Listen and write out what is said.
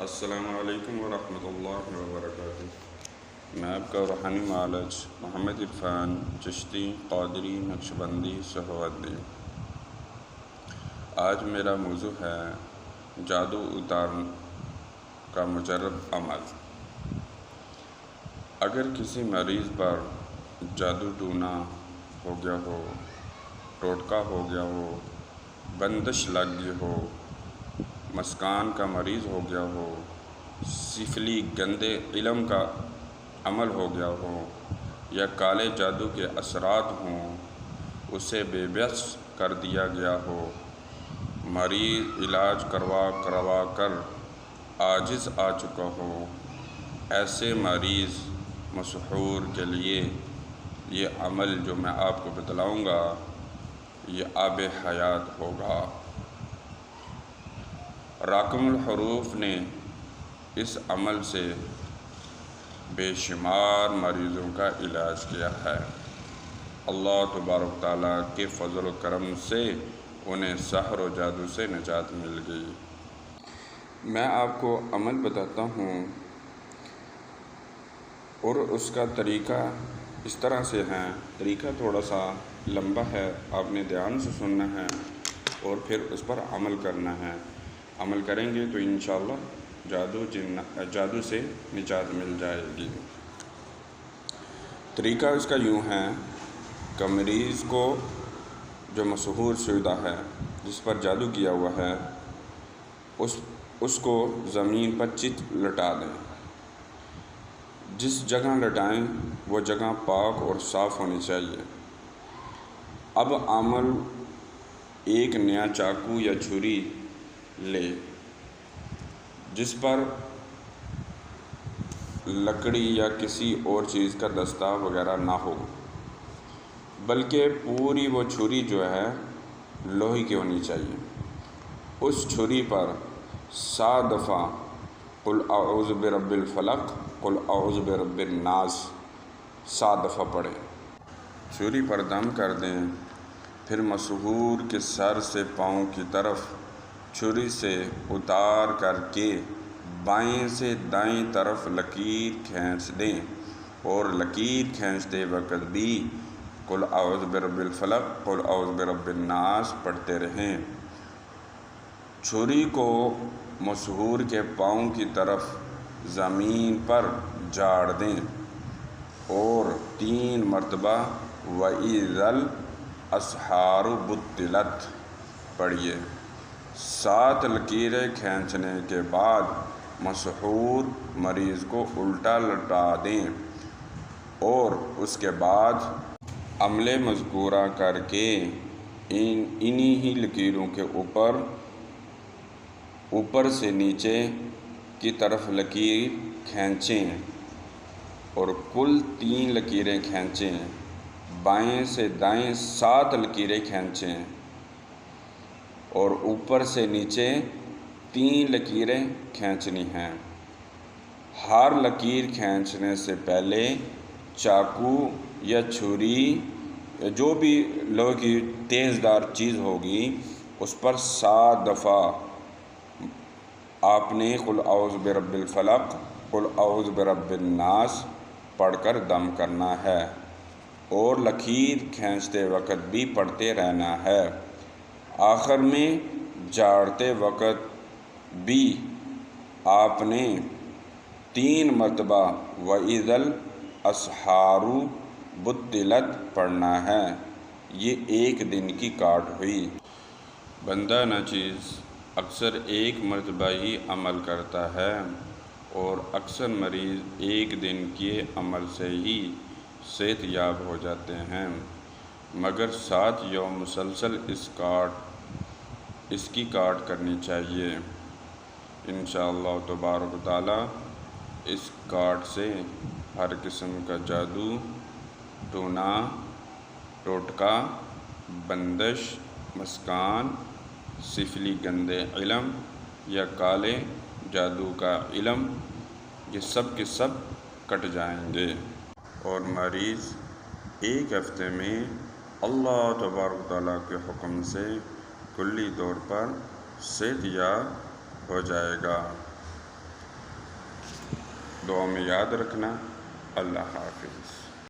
السلام علیکم ورحمۃ اللہ وبرکاتہ۔ میں آپ کا روحانی معالج محمد عرفان چشتی قادری نقشبندی سہروردی۔ آج میرا موضوع ہے جادو اتارنے کا مجرب عمل۔ اگر کسی مریض پر جادو ٹونا ہو گیا ہو، ٹوٹکا ہو گیا ہو، بندش لگ گئی ہو، مسکان کا مریض ہو گیا ہو، سفلی گندے علم کا عمل ہو گیا ہو یا کالے جادو کے اثرات ہوں، اسے بے بس کر دیا گیا ہو، مریض علاج کروا کر عاجز آ چکا ہو، ایسے مریض مسحور کے لیے یہ عمل جو میں آپ کو بتلاؤں گا یہ آب حیات ہوگا۔ راقم الحروف نے اس عمل سے بے شمار مریضوں کا علاج کیا ہے۔ اللہ تبارک تعالیٰ کے فضل و کرم سے انہیں سحر و جادو سے نجات مل گئی۔ میں آپ کو عمل بتاتا ہوں اور اس کا طریقہ اس طرح سے ہے۔ طریقہ تھوڑا سا لمبا ہے، آپ نے دھیان سے سننا ہے اور پھر اس پر عمل کرنا ہے۔ عمل کریں گے تو انشاءاللہ جادو سے نجات مل جائے گی۔ طریقہ اس کا یوں ہے کہ مریض کو جو مسحور شدہ ہے، جس پر جادو کیا ہوا ہے، اس کو زمین پر چت لٹا دیں۔ جس جگہ لٹائیں وہ جگہ پاک اور صاف ہونی چاہیے۔ اب عامل ایک نیا چاقو یا چھری لے جس پر لکڑی یا کسی اور چیز کا دستہ وغیرہ نہ ہو، بلکہ پوری وہ چھری جو ہے لوہے کی ہونی چاہیے۔ اس چھری پر 7 دفعہ قل اعوذ برب الفلق، قل اعوذ برب الناس 7 دفعہ پڑھیں۔ چھری پر دم کر دیں، پھر مسحور کے سر سے پاؤں کی طرف چھری سے اتار کر کے بائیں سے دائیں طرف لکیر کھینچ دیں اور لکیر کھینچتے وقت بھی قل اعوذ برب الفلق، قل اعوذ برب الناس پڑھتے رہیں۔ چھری کو مسحور کے پاؤں کی طرف زمین پر جاڑ دیں اور 3 مرتبہ وَإِذَا الْأَسْحَارُ بُطِّلَتْ پڑھیے۔ 7 لکیریں کھینچنے کے بعد مسحور مریض کو الٹا لٹا دیں اور اس کے بعد عمل مذکورہ کر کے انہی ہی لکیروں کے اوپر سے نیچے کی طرف لکیر کھینچیں اور کل 3 لکیریں کھینچیں۔ بائیں سے دائیں 7 لکیریں کھینچیں اور اوپر سے نیچے 3 لکیریں کھینچنی ہیں۔ ہر لکیر کھینچنے سے پہلے چاقو یا چھری یا جو بھی لوہے کی تیز دار چیز ہوگی اس پر 7 دفعہ آپ نے قل اعوذ برب الفلق، قل اعوذ برب الناس پڑھ کر دم کرنا ہے اور لکیر کھینچتے وقت بھی پڑھتے رہنا ہے۔ آخر میں جاڑتے وقت بھی آپ نے 3 مرتبہ وَإِذَا الْأَسْحَارُ بُطِّلَتْ پڑھنا ہے۔ یہ 1 دن کی کاٹ ہوئی۔ بندہ ناچیز اکثر 1 مرتبہ ہی عمل کرتا ہے اور اکثر مریض 1 دن کے عمل سے ہی صحت یاب ہو جاتے ہیں، مگر 7 یوم مسلسل اس کی کاٹ کرنی چاہیے۔ انشاءاللہ تبارک تعالیٰ اس کاٹ سے ہر قسم کا جادو ٹونا، ٹوٹکا، بندش، مسکان، سفلی گندے علم یا کالے جادو کا علم یہ سب کے سب کٹ جائیں گے اور مریض 1 ہفتے میں اللہ تبارک تعالیٰ کے حکم سے کلی طور پر صحت یاب ہو جائے گا۔ دعا میں یاد رکھنا۔ اللہ حافظ۔